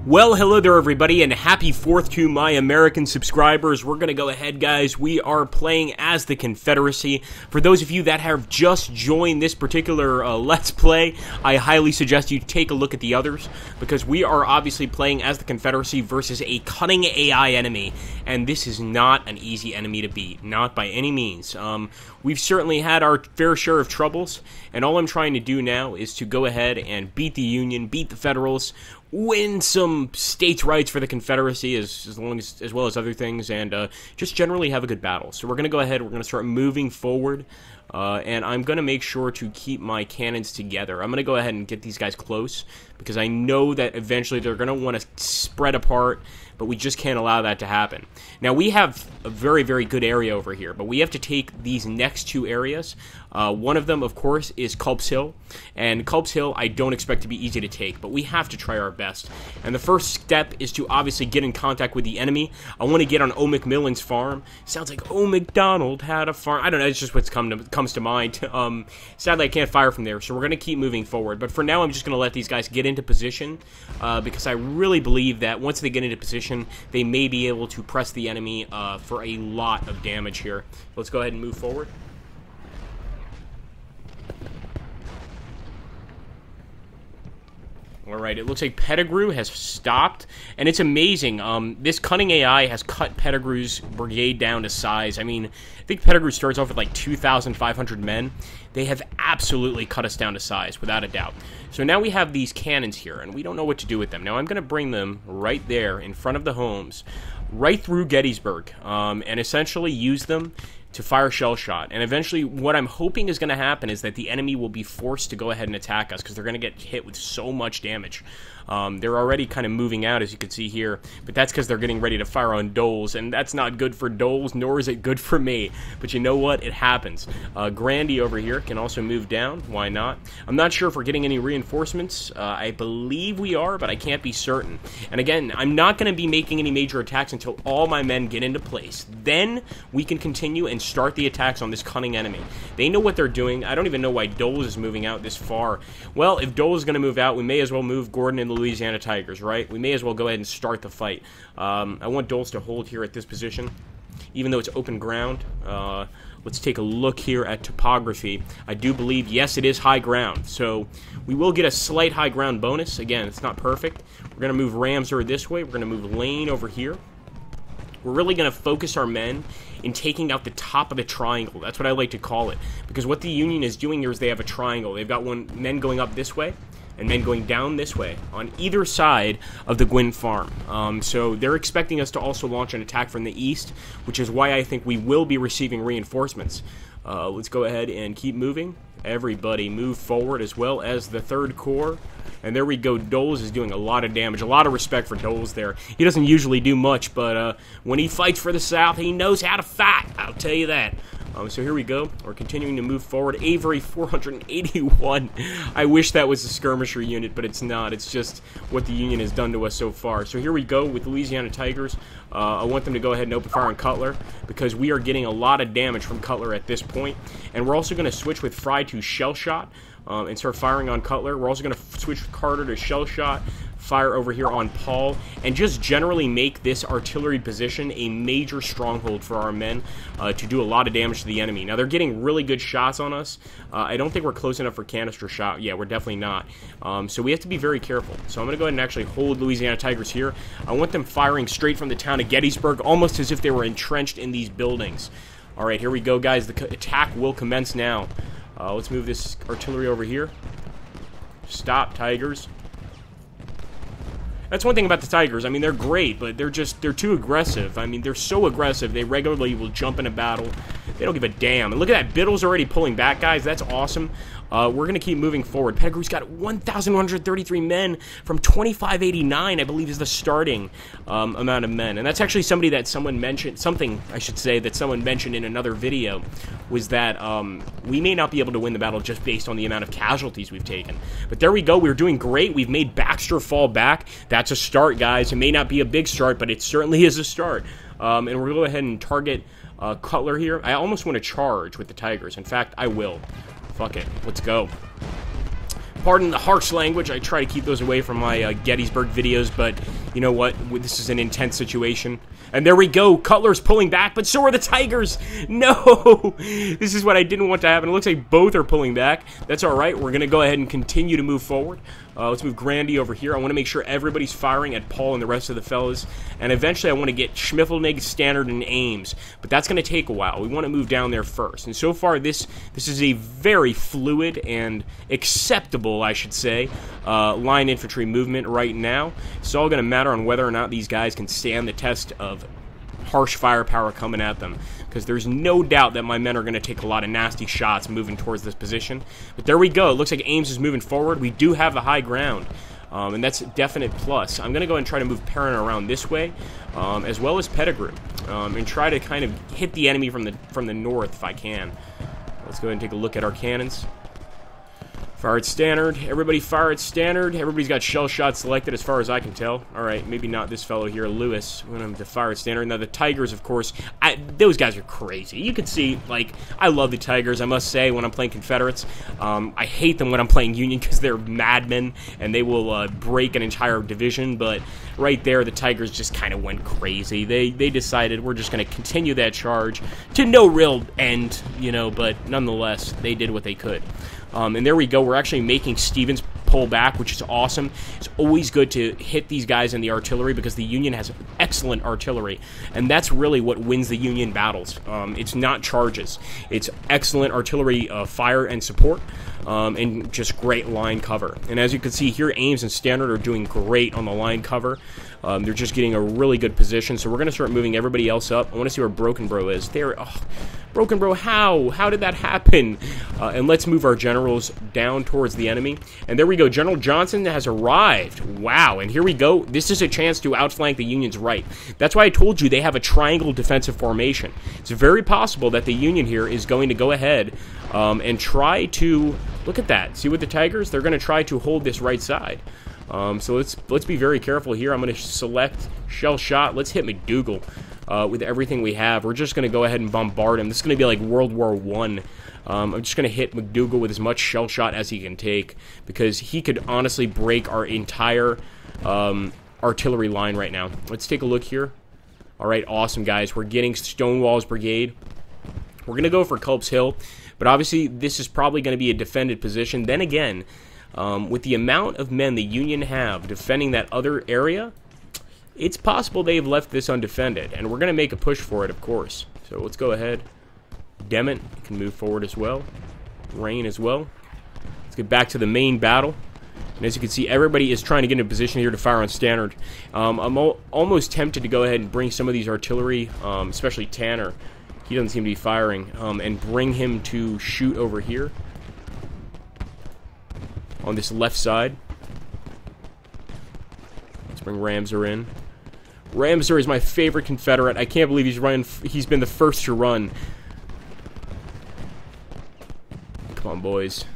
Well, hello there everybody, and happy 4th to my American subscribers. We're going to go ahead, guys. We are playing as the Confederacy. For those of you that have just joined this particular Let's Play, I highly suggest you take a look at the others, because we are obviously playing as the Confederacy versus a cunning AI enemy, and this is not an easy enemy to beat, not by any means. We've certainly had our fair share of troubles, and all I'm trying to do now is to go ahead and beat the Union, beat the Federals, win some states' rights for the Confederacy as well as other things, and just generally have a good battle. So we're going to go ahead, we're going to start moving forward, and I'm going to make sure to keep my cannons together. I'm going to go ahead and get these guys close, because I know that eventually they're going to want to spread apart, but we just can't allow that to happen. Now, we have a very, very good area over here, but we have to take these next two areas. One of them, of course, is Culp's Hill, and Culp's Hill I don't expect to be easy to take, but we have to try our best. And the first step is to obviously get in contact with the enemy. I want to get on O. McMillan's farm. Sounds like O. McDonald had a farm. I don't know, it's just what comes to mind. Sadly, I can't fire from there, so we're going to keep moving forward. But for now, I'm just going to let these guys get into position, because I really believe that once they get into position, they may be able to press the enemy for a lot of damage here. Let's go ahead and move forward. Alright, it looks like Pettigrew has stopped, and it's amazing. This cunning AI has cut Pettigrew's brigade down to size. I mean, I think Pettigrew starts off with like 2,500 men. They have absolutely cut us down to size, without a doubt. So now we have these cannons here, and we don't know what to do with them. Now I'm going to bring them right there in front of the homes, right through Gettysburg, and essentially use them to fire shell shot. And eventually what I'm hoping is going to happen is that the enemy will be forced to go ahead and attack us, because they're going to get hit with so much damage. They're already kind of moving out, as you can see here, but that's because they're getting ready to fire on Doles, and that's not good for Doles, nor is it good for me. But you know what? It happens. Grandy over here can also move down. Why not? I'm not sure if we're getting any reinforcements. I believe we are, but I can't be certain. And again, I'm not going to be making any major attacks until all my men get into place. Then we can continue and start the attacks on this cunning enemy. They know what they're doing. I don't even know why Doles is moving out this far. Well, if Doles is going to move out, we may as well move Gordon and the Louisiana Tigers, right? We may as well go ahead and start the fight. I want Doles to hold here at this position, even though it's open ground. Let's take a look here at topography. I do believe, yes, it is high ground, so we will get a slight high ground bonus. Again, it's not perfect. We're going to move Ramseur this way. We're going to move Lane over here. We're really going to focus our men in taking out the top of the triangle. That's what I like to call it, because what the Union is doing here is they have a triangle. They've got men going up this way, and men going down this way on either side of the Gwynn farm. So they're expecting us to also launch an attack from the east, which is why I think we will be receiving reinforcements. Let's go ahead and keep moving. Everybody move forward, as well as the 3rd Corps. And there we go. Doles is doing a lot of damage. A lot of respect for Doles there. He doesn't usually do much, but when he fights for the South, he knows how to fight. I'll tell you that. So here we go. We're continuing to move forward. Avery, 481. I wish that was a skirmisher unit, but it's not. It's just what the Union has done to us so far. So here we go with Louisiana Tigers. I want them to go ahead and open fire on Cutler, because we are getting a lot of damage from Cutler at this point. And we're also going to switch with Fry to shell shot and start firing on Cutler. We're also going to switch with Carter to shell shot, fire over here on Paul, and just generally make this artillery position a major stronghold for our men to do a lot of damage to the enemy. Now, they're getting really good shots on us. I don't think we're close enough for canister shot. Yeah, we're definitely not. So we have to be very careful. So I'm going to go ahead and actually hold Louisiana Tigers here. I want them firing straight from the town of Gettysburg, almost as if they were entrenched in these buildings. All right, here we go, guys. The attack will commence now. Let's move this artillery over here. Stop, Tigers. That's one thing about the Tigers. I mean, they're great, but they're too aggressive. I mean, they're so aggressive. They regularly will jump in a battle. They don't give a damn. And look at that. Biddle's already pulling back, guys. That's awesome. We're going to keep moving forward. Pettigrew's got 1,133 men from 2,589, I believe, is the starting amount of men. And that's actually something that someone mentioned in another video, was that we may not be able to win the battle just based on the amount of casualties we've taken. But there we go. We're doing great. We've made Baxter fall back. That's a start, guys. It may not be a big start, but it certainly is a start. And we're going to go ahead and target Cutler here. I almost want to charge with the Tigers. In fact, I will. Fuck it. Let's go. Pardon the harsh language. I try to keep those away from my Gettysburg videos, but you know what? This is an intense situation. And there we go. Cutler's pulling back, but so are the Tigers. No! This is what I didn't want to happen. It looks like both are pulling back. That's all right. We're going to go ahead and continue to move forward. Let's move Grandy over here. I want to make sure everybody's firing at Paul and the rest of the fellas. And eventually I want to get Schmiffelnig, Standard, and Ames. But that's going to take a while. We want to move down there first. And so far, this is a very fluid and acceptable, I should say, line infantry movement right now. It's all going to matter on whether or not these guys can stand the test of harsh firepower coming at them, because there's no doubt that my men are going to take a lot of nasty shots moving towards this position. But there we go. It looks like Ames is moving forward. We do have the high ground, and that's a definite plus. I'm going to go and try to move Perrin around this way, as well as Pettigrew, and try to kind of hit the enemy from the north if I can. Let's go ahead and take a look at our cannons. Fire at standard. Everybody fire at standard. Everybody's got shell shots selected as far as I can tell. Alright, maybe not this fellow here, Lewis. I'm going to fire at standard. Now, the Tigers, of course, those guys are crazy. You can see, like, I love the Tigers, I must say, when I'm playing Confederates. I hate them when I'm playing Union because they're madmen, and they will break an entire division, but right there, the Tigers just kind of went crazy. They decided we're just going to continue that charge to no real end, you know, but nonetheless, they did what they could. And there we go. We're actually making Stevens pull back, which is awesome. It's always good to hit these guys in the artillery because the Union has excellent artillery, and that's really what wins the Union battles. It's not charges. It's excellent artillery fire and support, and just great line cover. And as you can see here, Ames and Standard are doing great on the line cover. They're just getting a really good position, so we're going to start moving everybody else up. I want to see where Broken Bro is. There. Oh, Broken Bro, how? How did that happen? And let's move our generals down towards the enemy. And there we go. General Johnson has arrived. Wow. And here we go. This is a chance to outflank the Union's right. That's why I told you they have a triangle defensive formation. It's very possible that the Union here is going to go ahead and try to... Look at that. See with the Tigers? They're going to try to hold this right side. So let's be very careful here. I'm going to select shell shot. Let's hit McDougal with everything we have. We're just going to go ahead and bombard him. This is going to be like World War I. I'm just going to hit McDougal with as much shell shot as he can take, because he could honestly break our entire artillery line right now. Let's take a look here. All right, awesome, guys. We're getting Stonewall's brigade. We're going to go for Culp's Hill, but obviously this is probably going to be a defended position. Then again, with the amount of men the Union have defending that other area, it's possible they've left this undefended, and we're going to make a push for it, of course. So let's go ahead. Dement can move forward as well. Rain as well. Let's get back to the main battle. And as you can see, everybody is trying to get in a position here to fire on standard. I'm almost tempted to go ahead and bring some of these artillery, especially Tanner. He doesn't seem to be firing, and bring him to shoot over here on this left side. Let's bring Ramsar in. Ramsar is my favorite Confederate. I can't believe he's been the first to run. Come on, boys.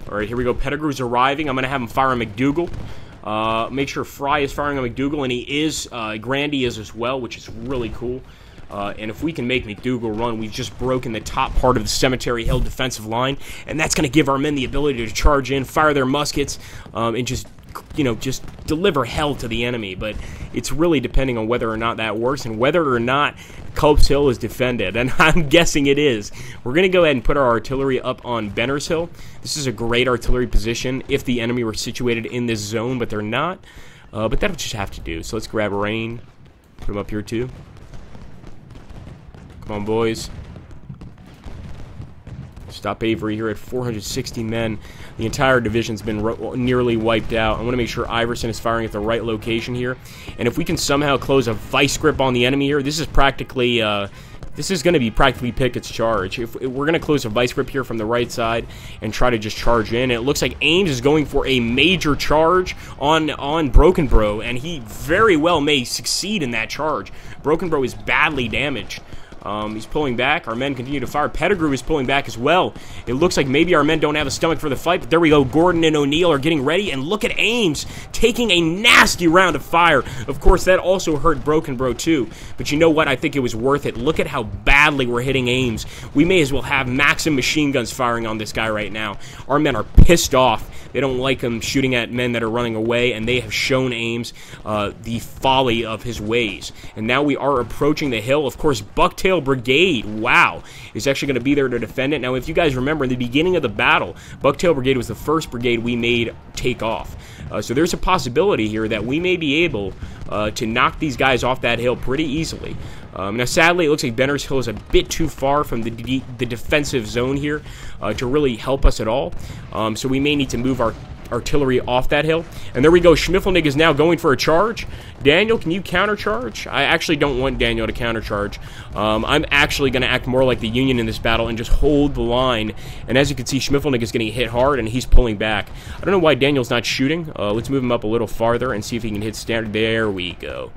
Alright, here we go. Pettigrew's arriving. I'm going to have him fire on McDougal. Make sure Fry is firing on McDougal, and he is. Grandy is as well, which is really cool. And if we can make McDougal run, we've just broken the top part of the Cemetery Hill defensive line, and that's going to give our men the ability to charge in, fire their muskets, and just deliver hell to the enemy. But it's really depending on whether or not that works and whether or not Culp's Hill is defended, and I'm guessing it is. We're going to go ahead and put our artillery up on Benner's Hill. This is a great artillery position if the enemy were situated in this zone, but they're not. But that'll just have to do. So let's grab Rain, put him up here too. Come on, boys. Stop Avery here at 460 men. The entire division's been nearly wiped out. I want to make sure Iverson is firing at the right location here. And if we can somehow close a vice grip on the enemy here, this is practically... this is going to be practically Pickett's charge. If we're going to close a vice grip here from the right side and try to just charge in. It looks like Ames is going for a major charge on Broken Bro, and he very well may succeed in that charge. Broken Bro is badly damaged. He's pulling back. Our men continue to fire. Pettigrew is pulling back as well. It looks like maybe our men don't have a stomach for the fight, but there we go. Gordon and O'Neill are getting ready, and look at Ames taking a nasty round of fire. Of course, that also hurt Broken Bro too, but you know what? I think it was worth it. Look at how badly we're hitting Ames. We may as well have Maxim machine guns firing on this guy right now. Our men are pissed off. They don't like him shooting at men that are running away, and they have shown Ames the folly of his ways. And now we are approaching the hill. Of course, Bucktail Brigade, wow, is actually going to be there to defend it. Now, if you guys remember, in the beginning of the battle, Bucktail Brigade was the first brigade we made take off. So there's a possibility here that we may be able to knock these guys off that hill pretty easily. Now, sadly, it looks like Benner's Hill is a bit too far from the defensive zone here to really help us at all. So we may need to move our artillery off that hill. And there we go. Schmiffelnig is now going for a charge. Daniel, can you countercharge? I actually don't want Daniel to countercharge. I'm actually going to act more like the Union in this battle and just hold the line. And as you can see, Schmiffelnig is getting hit hard, and he's pulling back. I don't know why Daniel's not shooting. Let's move him up a little farther and see if he can hit standard. There we go.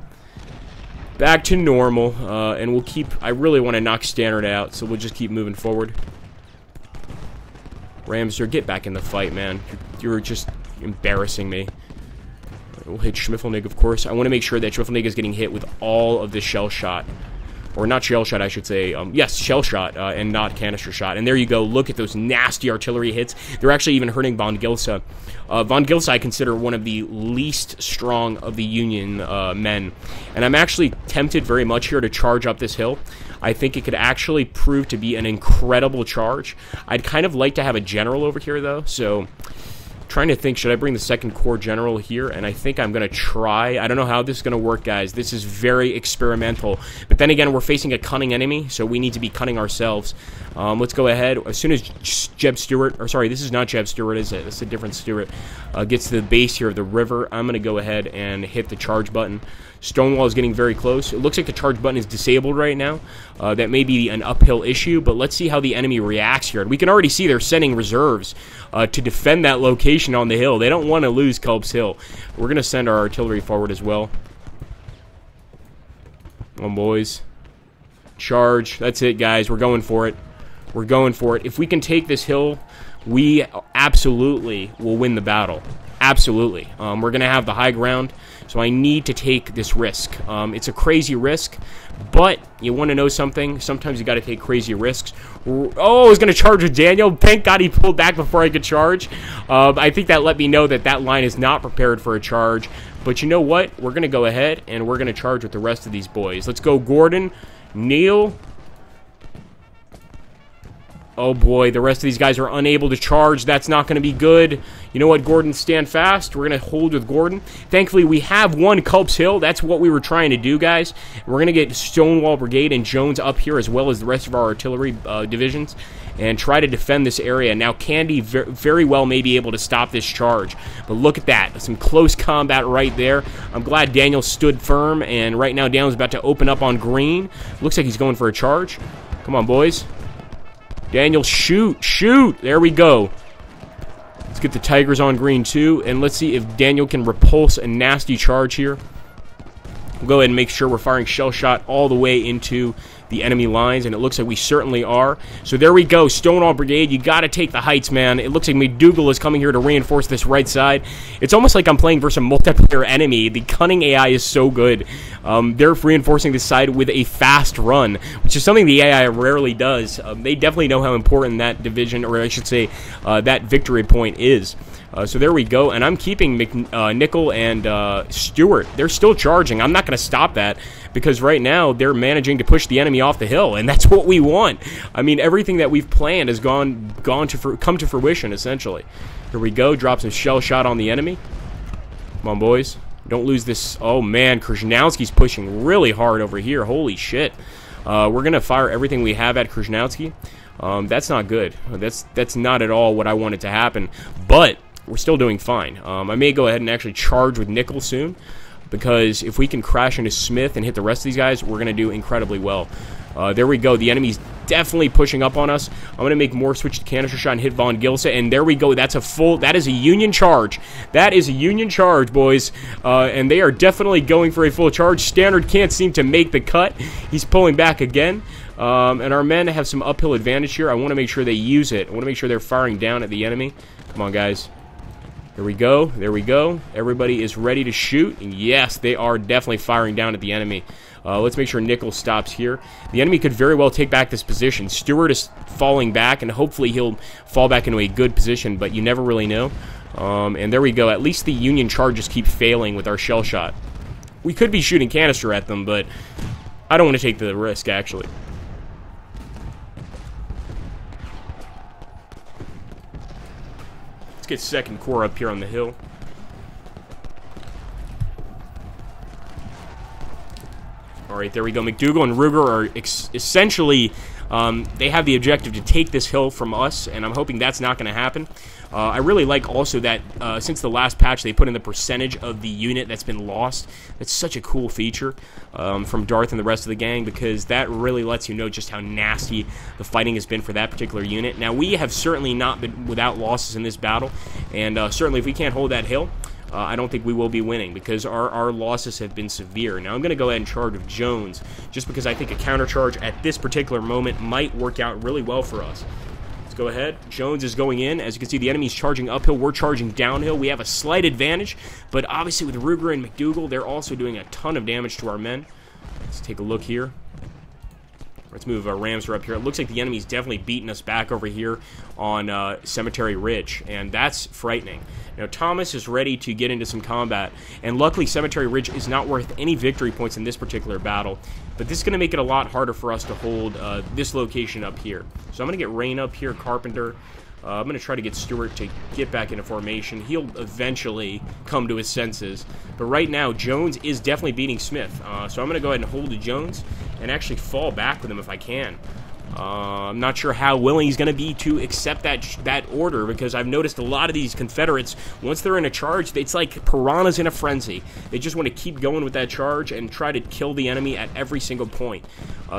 Back to normal, and we'll keep... I really want to knock standard out, so we'll just keep moving forward. Ramser, get back in the fight, man. You're just embarrassing me. We'll hit Schmiffelnig, of course. I want to make sure that Schmiffelnig is getting hit with all of the shell shot. Or not shell shot, I should say. Yes, shell shot, and not canister shot. And there you go. Look at those nasty artillery hits. They're actually even hurting Von Gilsa. Von Gilsa I consider one of the least strong of the Union men. And I'm actually tempted very much here to charge up this hill. I think it could actually prove to be an incredible charge. I'd kind of like to have a general over here, though. So, trying to think, should I bring the 2nd Corps general here? And I think I'm going to try. I don't know how this is going to work, guys. This is very experimental. But then again, we're facing a cunning enemy, so we need to be cunning ourselves. Let's go ahead. As soon as Jeb Stewart, or sorry, this is not Jeb Stewart, is it? It's a different Stewart. Gets to the base here of the river, I'm going to go ahead and hit the charge button. Stonewall is getting very close. It looks like the charge button is disabled right now. That may be an uphill issue, but let's see how the enemy reacts here. And we can already see they're sending reserves to defend that location on the hill. They don't want to lose Culp's Hill. We're going to send our artillery forward as well. Come on, boys. Charge. That's it, guys. We're going for it. We're going for it. If we can take this hill, we absolutely will win the battle. Absolutely. We're going to have the high ground, so I need to take this risk. It's a crazy risk, but you want to know something? Sometimes you got to take crazy risks. Oh, I was going to charge with Daniel. Thank God he pulled back before I could charge. I think that let me know that that line is not prepared for a charge. But you know what? We're going to go ahead, and we're going to charge with the rest of these boys. Let's go, Gordon, Neil. Oh boy, the rest of these guys are unable to charge. That's not going to be good. You know what, Gordon? Stand fast. We're going to hold with Gordon. Thankfully, we have won Culp's Hill. That's what we were trying to do, guys. We're going to get Stonewall Brigade and Jones up here, as well as the rest of our artillery divisions, and try to defend this area. Now, Candy very well may be able to stop this charge. But look at that. Some close combat right there. I'm glad Daniel stood firm, and right now Daniel's about to open up on green. Looks like he's going for a charge. Come on, boys. Daniel, shoot, shoot. There we go. Let's get the Tigers on green, too. And let's see if Daniel can repulse a nasty charge here. We'll go ahead and make sure we're firing shell shot all the way into the enemy lines, and it looks like we certainly are. So there we go, Stonewall Brigade. You got to take the heights, man. It looks like McDougal is coming here to reinforce this right side. It's almost like I'm playing versus a multiplayer enemy. The cunning AI is so good. They're reinforcing this side with a fast run, which is something the AI rarely does. They definitely know how important that division, or I should say, that victory point is. So there we go, and I'm keeping Nickel and Stewart. They're still charging. I'm not going to stop that, because right now they're managing to push the enemy off the hill, and that's what we want. I mean, everything that we've planned has come to fruition, essentially. Here we go, drop some shell shot on the enemy. Come on, boys. Don't lose this. Oh, man, Krasnowski's pushing really hard over here. Holy shit. We're going to fire everything we have at Krasnowski. That's not good. That's not at all what I wanted to happen. But we're still doing fine. I may go ahead and actually charge with Nickel soon, because if we can crash into Smith and hit the rest of these guys, we're going to do incredibly well. There we go. The enemy's definitely pushing up on us. I'm going to make more switch to canister shot and hit Von Gilsa, and there we go. That is a Union charge. That is a Union charge, boys. And they are definitely going for a full charge. Standard can't seem to make the cut. He's pulling back again. And our men have some uphill advantage here. I want to make sure they use it. I want to make sure they're firing down at the enemy. Come on, guys. There we go. There we go. Everybody is ready to shoot. And yes, they are definitely firing down at the enemy. Let's make sure Nickel stops here. The enemy could very well take back this position. Stewart is falling back, and hopefully he'll fall back into a good position, but you never really know. And there we go. At least the Union charges keep failing with our shell shot. We could be shooting canister at them, but I don't want to take the risk, actually. Let's get Second Corps up here on the hill. Alright, there we go. McDougal and Ruger are essentially, they have the objective to take this hill from us, and I'm hoping that's not going to happen. I really like also that since the last patch, they put in the percentage of the unit that's been lost. That's such a cool feature from Darth and the rest of the gang, because that really lets you know just how nasty the fighting has been for that particular unit. Now, we have certainly not been without losses in this battle, and certainly if we can't hold that hill, I don't think we will be winning, because our losses have been severe. Now, I'm going to go ahead and charge with Jones, just because I think a countercharge at this particular moment might work out really well for us. Let's go ahead. Jones is going in. As you can see, the enemy's charging uphill. We're charging downhill. We have a slight advantage, but obviously with Ruger and McDougal, they're also doing a ton of damage to our men. Let's take a look here. Let's move our Ramser up here. It looks like the enemy's definitely beating us back over here on Cemetery Ridge, and that's frightening. Now, Thomas is ready to get into some combat, and luckily Cemetery Ridge is not worth any victory points in this particular battle, but this is going to make it a lot harder for us to hold this location up here. So I'm going to get Rain up here, Carpenter. I'm going to try to get Stewart to get back into formation. He'll eventually come to his senses. But right now, Jones is definitely beating Smith. So I'm going to go ahead and hold to Jones and actually fall back with him if I can. I'm not sure how willing he's going to be to accept that order, because I've noticed a lot of these Confederates, once they're in a charge, it's like piranhas in a frenzy. They just want to keep going with that charge and try to kill the enemy at every single point.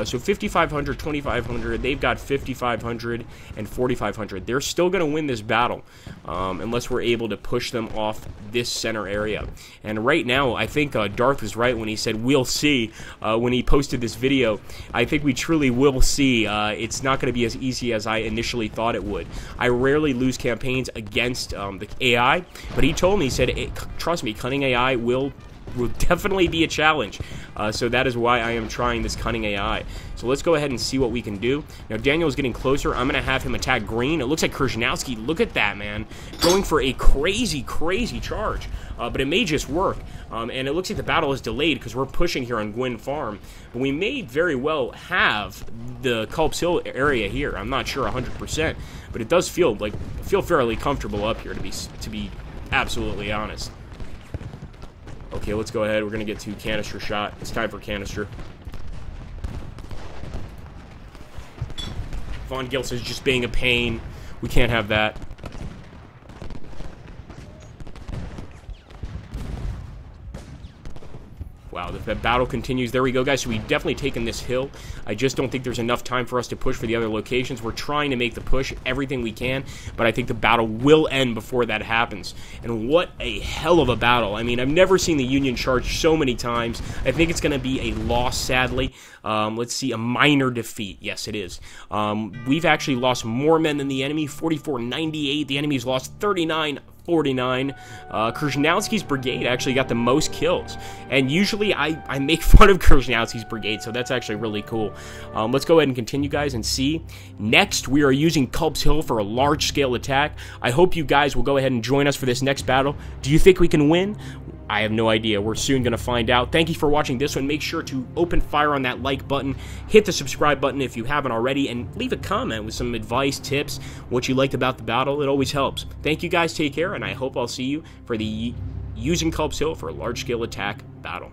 So 5,500, 2,500, they've got 5,500 and 4,500. They're still going to win this battle unless we're able to push them off this center area. And right now, I think Darth was right when he said, "We'll see," when he posted this video. I think we truly will see. It's not going to be as easy as I initially thought it would. I rarely lose campaigns against the AI, but he told me, he said, trust me, cunning AI will definitely be a challenge. So that is why I am trying this cunning AI. So let's go ahead and see what we can do. Now, Daniel's getting closer. I'm going to have him attack green. It looks like Krzyzewski, look at that, man, going for a crazy, crazy charge. But it may just work. And it looks like the battle is delayed because we're pushing here on Gwyn Farm. But we may very well have the Culp's Hill area here. I'm not sure 100%, but it does feel fairly comfortable up here, to be absolutely honest. Okay, let's go ahead. We're going to get to canister shot. It's time for canister. Von Gilsa is just being a pain. We can't have that. Wow, the battle continues. There we go, guys. So we've definitely taken this hill. I just don't think there's enough time for us to push for the other locations. We're trying to make the push everything we can, but I think the battle will end before that happens. And what a hell of a battle. I mean, I've never seen the Union charge so many times. I think it's going to be a loss, sadly. Let's see, a minor defeat. Yes, it is. We've actually lost more men than the enemy, 44-98. The enemy's lost 39-49. Krzyzewski's brigade actually got the most kills, and usually I make fun of Krzyzewski's brigade, so that's actually really cool. Let's go ahead and continue, guys, and see. Next, we are using Culp's Hill for a large-scale attack. I hope you guys will go ahead and join us for this next battle. Do you think we can win? I have no idea. We're soon going to find out. Thank you for watching this one. Make sure to open fire on that like button, hit the subscribe button if you haven't already, and leave a comment with some advice, tips, what you liked about the battle. It always helps. Thank you guys. Take care, and I hope I'll see you for the using Culp's Hill for a large-scale attack battle.